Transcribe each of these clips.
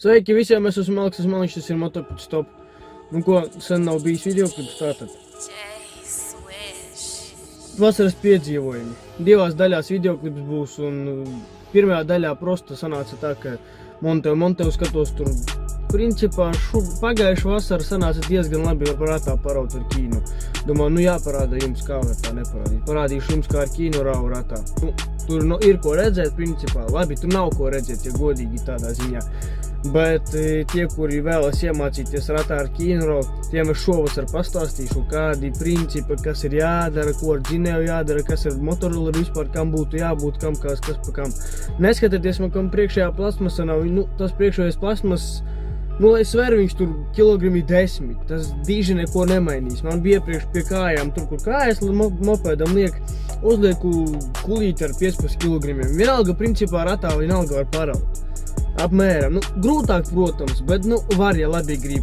Sveiki visiem, es esmu Aleks Maliņš, tas ir Motopit Stop. Nu ko, sen nav bijis videoklips tātad. Vasaras piedzīvojumi. Divās daļās videoklips būs un pirmajā daļā prosta sanāca tā, ka Montevu skatos tur. Principā pagājuši vasara sanāca diezgan labi, var prātā paraut ar kīnu. Domāju, nu jāparāda jums, kā var tā neparādīt. Parādīšu jums, kā ar kīnu rauju ratā. Nu, tur ir ko redzēt, principā. Labi, tur nav ko redzēt, ja godīgi tādā ziņā. Bet tie, kuri vēlas iemācīties ratā ar kīnu rauju, tiem es šovasar pastāstīšu, kādi principi, kas ir jādara, ko ar dzinēju jādara, kas ir motorolleri vispār, kam būtu jābūt, kam kas pa kam. Neskatieties man, kam priekšējā plasmasa nav, nu, tas priekšējais plasmas, nu, lai sver viņš tur kilogrami 10, tas dīži neko nemainīs. Man bija iepriekš pie kājām, tur, kur kājas mopēdam liek, uzlieku kulīti ar 15 kilogramiem. Vienalga, principā, ratā vienalga var paraut. Apmēram. Nu, grūtāk, protams, bet, nu, var, ja labi grib.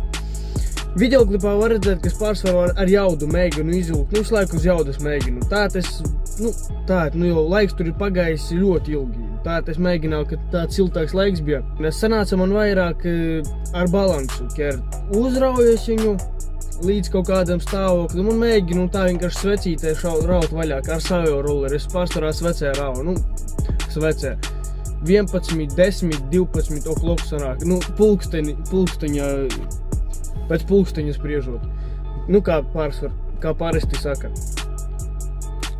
Videoklipā var redzēt, ka es pārsvaru ar jaudu mēģinu izvilkt. Nu, visu laiku uz jaudas mēģinu. Nu, jau laiks tur ir pagājis ļoti ilgi. Tātad es mēģināju, ka tāds siltāks laiks bija. Es sanāca man vairāk ar balansu ķert. Uzraujos viņu līdz kaut kādam stāvoklim un mēģinu tā vienkārši svecītē raut vaļā, kā ar savu rolleri. Es pārsvarā svecē rauju. Nu, svecē. 11, 10, 12 o'clock sanāk. Nu, pēc pulksteņa spriežot. Nu, kā parasti saka.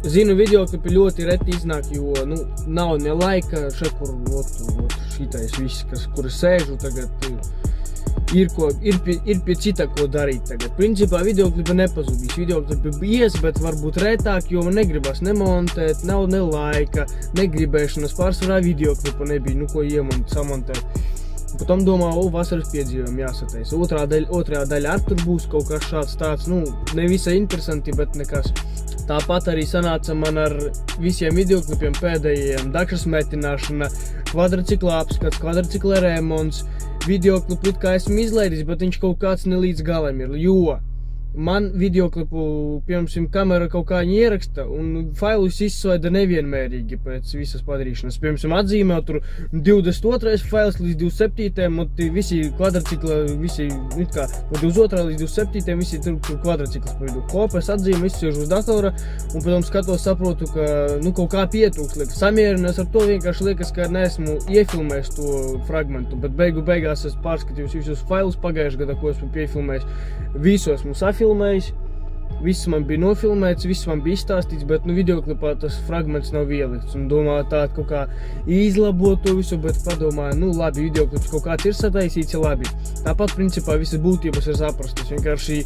Zinu, videoklipi ļoti reti iznāk, jo, nu, nav ne laika, šeit, kur, šitais viss, kur es sēžu tagad, ir pie cita, ko darīt tagad. Principā videoklipi nepazudīs, videoklipi ies, bet varbūt retāk, jo man negribas nemontēt, nav ne laika, negribēšanas, pārsvarā videoklipa nebija, nu, ko samontēt. Potom domā, vasaras piedzīvojumi jāsataisa. Otrajā daļā ar tur būs kaut kas šāds tāds, nu, nevisai interesanti, bet nekas. Tāpat arī sanāca man ar visiem videoklipiem pēdējiem dakšas metināšana, kvadricikla apskats, kvadricikla remonts, videoklipu it kā esmu izlaidis, bet viņš kaut kāds ne līdz galam ir, jo man videoklipu, piemēram, kamera kaut kā ieraksta un failus izsvaida nevienmērīgi pēc visas padarīšanas. Piemēram, atzīmē tur 22. fails līdz 27. un visi kvadricikla, visi, it kā, no 22. līdz 27. visi tur kvadriciklas pa vidu. Kopes atzīmē, visu siežu uz datora un pēc tam skatos, saprotu, ka, nu, kaut kā pietūks, liekas. Samierinās ar to vienkārši liekas, ka neesmu iefilmējis to fragmentu, bet beigās es pārskatījos visus failus pagājušajā gadā, ko esmu piefilmējis. Visu esmu safilmējis, viss man bija nofilmēts, viss man bija izstāstīts, bet, nu, videoklipā tas fragments nav ielikts. Un domāju tādu kaut kā izlabot to visu, bet padomāju, nu, labi, videoklips kaut kāds ir sataisīts, ja labi. Tāpat, principā, visas būtības ir saprastas. Vienkārši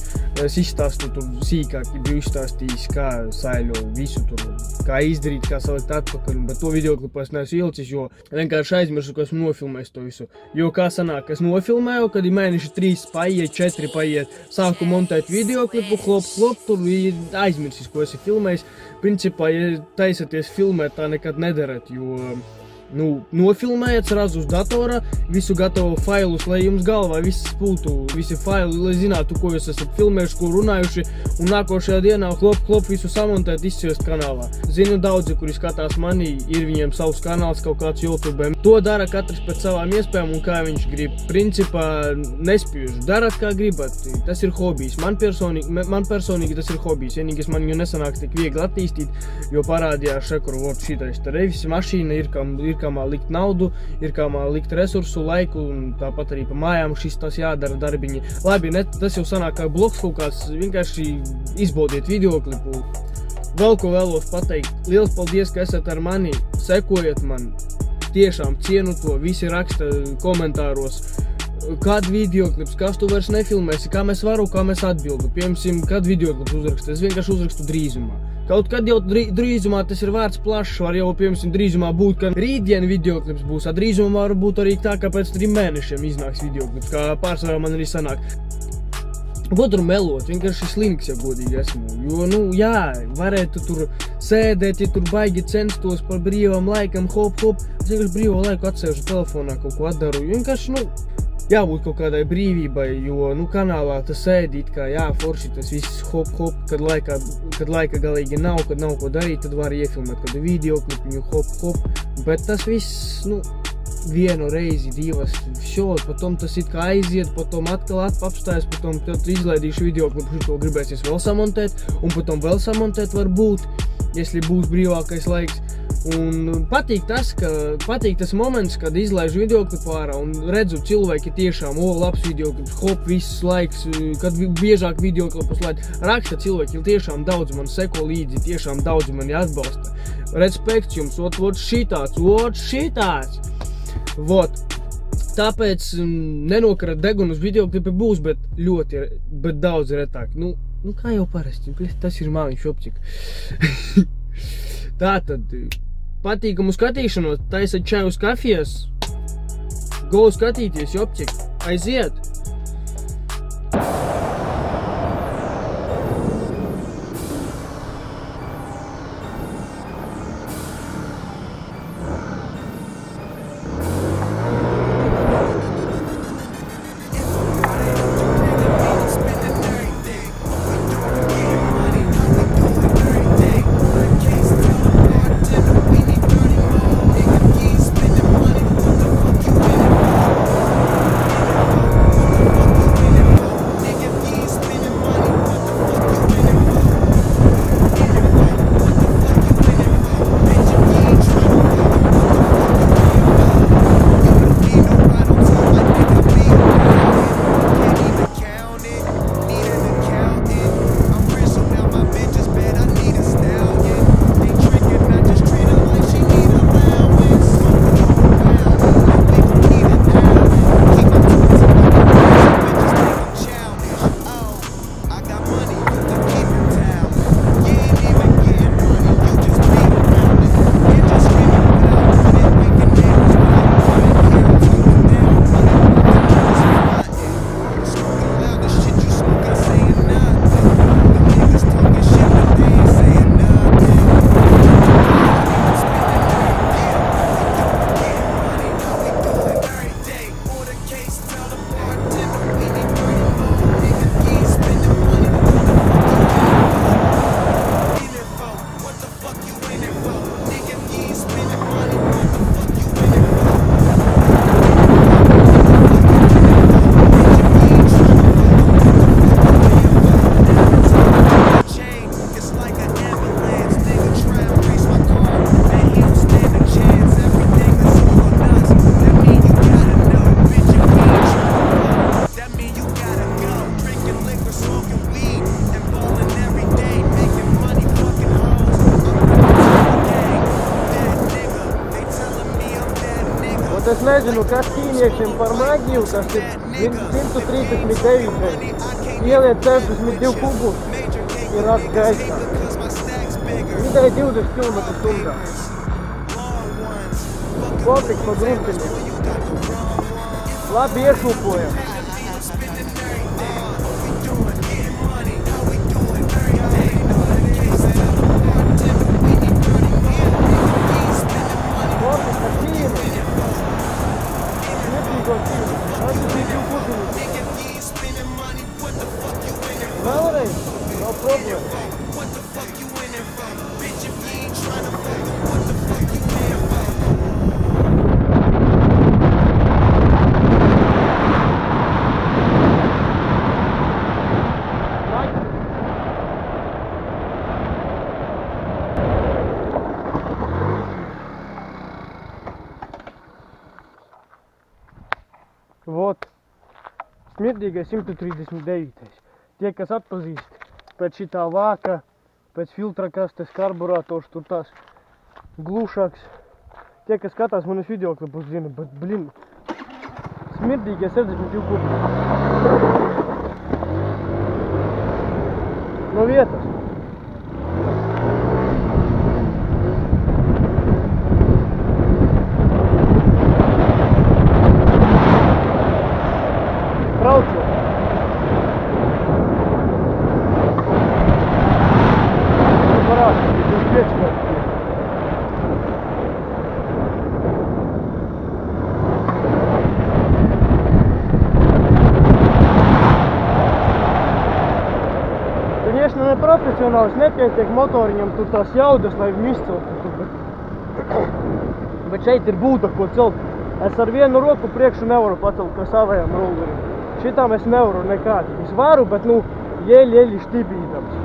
es izstāstu tur sīkāk, biju izstāstījis, kā saiļo visu tur, kā izdarīt, kā salikt atpakaļ, bet to videoklipā es neesmu ielicis, jo vienkārši aizmirsu, ka esmu nofilmējis to visu. Jo kā sanāk, es nofilmēju, kad ir mēneši 3 paiet, 4 paiet, sāku montēt videoklipu, klop, tur aizmirsis, ko esi filmējis. Principā, ja taisaties filmēt, tā nekad nedarat, jo, nu, nofilmējat srazu uz datora, visu gatavo failus, lai jums galvā viss būtu, visi faili, lai zinātu, ko jūs esat filmējuši, ko runājuši, un nākošajā dienā klop, visu samontēt, izsiest kanālā. Zinu daudzi, kuri skatās mani, ir viņiem savs kanāls kaut kāds YouTube. To dara katrs pēc savām iespējām un kā viņš grib. Principā nespiežu, darat kā gribat, tas ir hobijs. Man personīgi tas ir hobijs, vienīgais man viņu nesanāk tik viegli attīstīt, jo parādījās šekur, šitais te revisi mašīna, ir kamā likt naudu, ir kamā likt resursu, laiku, un tāpat arī pa mājām šis tas jādara darbiņi. Labi, tas jau sanāk kā bloks kaut kāds, vienkārši izbaudiet videoklipu. Vēl ko vēlos pateikt, liels paldies, ka esat ar mani, sekojiet man, tiešām cienu to, visi raksta komentāros, kādu videoklips, kas tu vairs nefilmēsi, kā mēs varu, kā mēs atbildu. Piemēram, kādu videoklips uzrakstu, es vienkārši uzrakstu drīzumā. Kaut kad jau drīzumā tas ir vārds plašs, var jau, piemēram, drīzumā būt, ka rītdien videoklips būs, a drīzumā var būt arī tā, ka pēc 3 mēnešiem iznāks videoklips, kā pārsvarā man arī sanāk. Ko tur melot, vienkārši slinks, ja godīgi esmu, jo, nu, jā, varētu tur sēdēt, ja tur baigi censtos par brīvam laikam, hop, es vienkārši brīvo laiku atsēžu telefonā, kaut ko atdaru, vienkārši, nu, jābūt kaut kādai brīvībai, jo, nu, kanālā tas sēdi it kā, jā, forši tas viss hop, kad laika galīgi nav, kad nav ko darīt, tad var iefilmēt kādu videoklipiņu, hop, bet tas viss, nu, vienu reizi, divas, potom tas it kā aiziet, potom atkal apstājas, potom tu izlaidīšu videoklipu, šito gribēsies vēl samontēt, un potom vēl samontēt var būt, ja būs brīvākais laiks. Un patīk tas moments, kad izlaižu videoklipu ārā un redzu cilvēki tiešām, labs videoklips, hop, viss laiks, kad biežāk videoklipus laid. Raksta cilvēki, tiešām daudz man seko līdzi, tiešām daudz mani atbalsta. Respekts jums, ot šitāds. Vot. Tāpēc nenokarat degunu uz videoklipi būs, bet daudz retāk. Nu, kā jau parasti, tas ir māliņš opcik. Tātad, patīkamu skatīšanos, taisat čaju uz kafijas, go skatīties, opcik, aiziet! Es nezinu, kas ķīniešiem par magiju, tas ir 139. Ieliet 62 kubus, ir rats gaisā. Vidēji 20 km/h. Kopiks pa gruntiņiem. Labi iešūpojam. Vēlreiz, nav problēma. Vot, smirdīgais 139. Tie, kas atpazīst pēc šitā vāka, pēc filtra kastes, karburators, tur tās glušāks. Tie, kas skatās manis videoklipus, zina, bet, blin, smirdīgie 62 kubi. No vietas. Braucu. Конечно, ne profesionāls, nepietiek motoriņam tur tās jaudas, lai viņu izceltu, bet šeit ir būta, ko celt. Es ar vienu roku priekšu nevaru pacelt pa savajam rollerim. Šitam es nevaru nekādi. Es varu, bet, nu, jeļi štibīdams.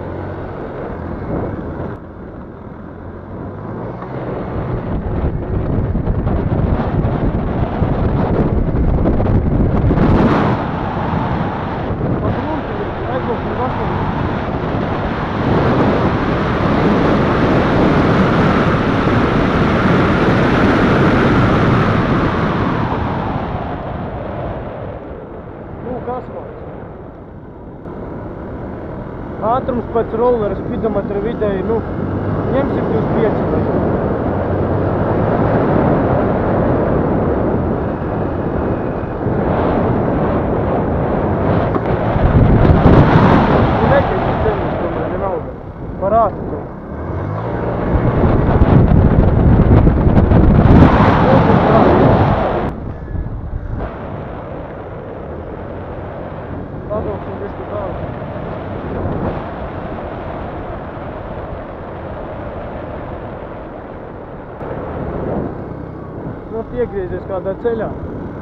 Ātrums pēc rollera spidometra vidēji, nu, ņemsim 25 vai. Nu, netiek uz ceļus, tomēr vienalga. Par ātrumu. Pabrauksim bišķi tālāk. Iegriezies kādā ceļā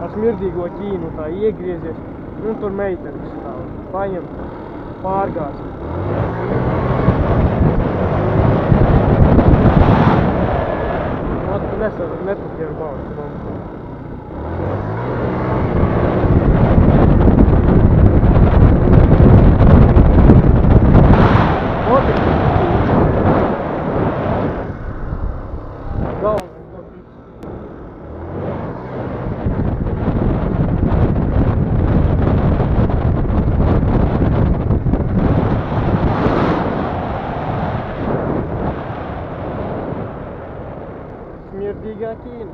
ar smirdīgo ķīnu, tā iegriezies, un tur meitenes stāv, paņem, pārgāz. Nepakieru balstu. Smirdīgā ķīna.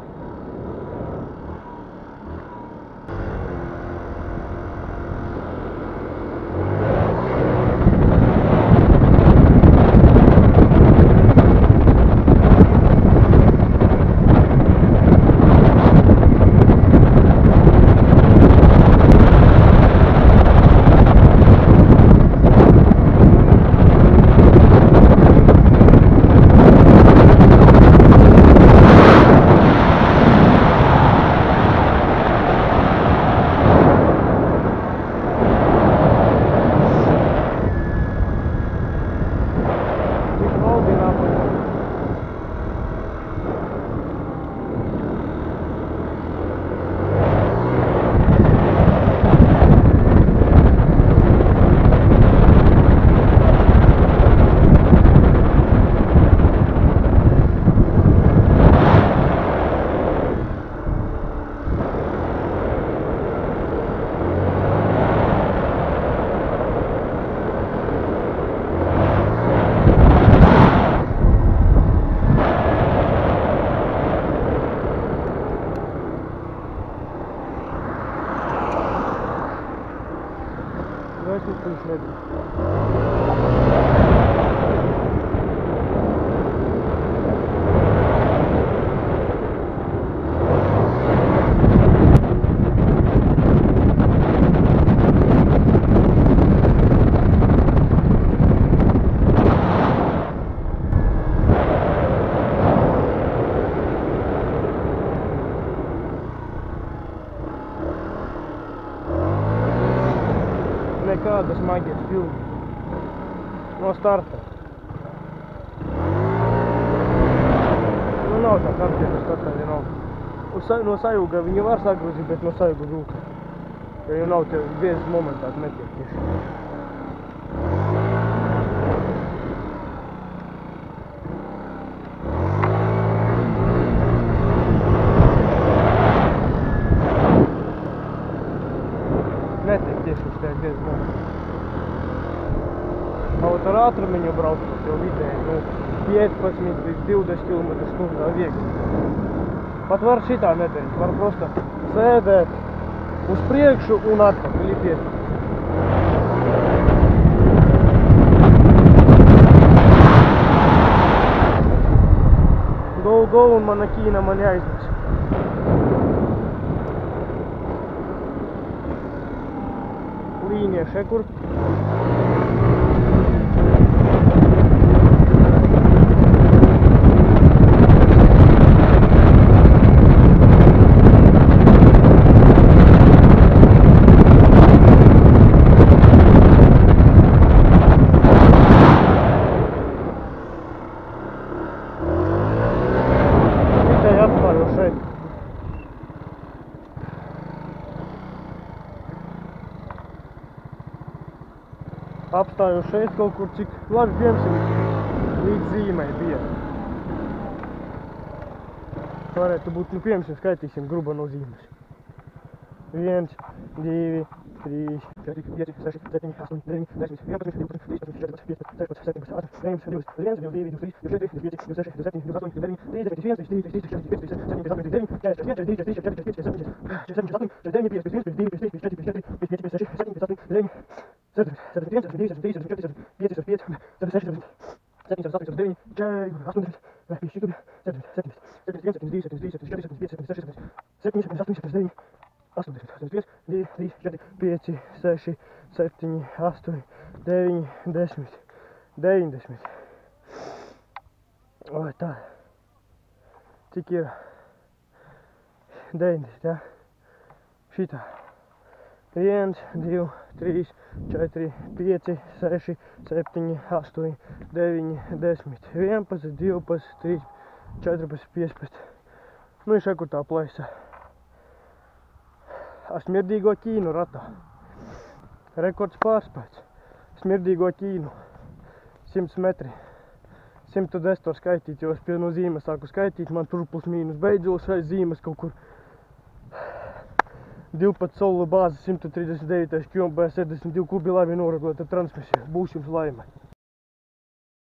Nekādas maģijas pilni. No starta. Nu nav tā kartē no startā vienalga. No sajūga viņi var sagrozīt, bet no sajūga grūti. Jo jau nav tev viens momentā netiek tieši. Netiek tieši uz tev viens moments. Kaut ar ātrumiņu braucot jau vidēji, nu, 15 līdz 20 km/h viegli. Pat var šitā nedarīt, var prosta sēdēt uz priekšu un atpakaļ iet. Go un mana ķīna mani aiznes. Līnija šekur. Apstājos šeit kaut kur, cik labi piemēram līdz zīmei bija. Varētu būt, nu piemēram skaitīsim gruba no zīmes. 1, 2, 3, 4, 5, 6, 7, 8, 9, 10, 11, 12, 13, 14, 15, 16, 17, 18, 19, 20, 21, 22, 23, 24, 25, 26, 27, 28, Oi, tā. Cik ir? 90, ja? Šitā. 1, 2, 3, 4, 5, 6, 7, 8, 9, 10, 11, 12, 13, 14, 15. Nu, ir šeit, kur tā plaisa. Smirdīgo ķīnu ratā. Rekords pārspēts. Smirdīgo ķīnu. 100 metri. 110 to skaitīt, jo es pie no zīmes sāku skaitīt. Man tur plus mīnus beidzos aiz zīmes kaut kur. 12 solu bāzi, 139 km, 72 kubi labi noregulēta transmisija. Būs jums laime.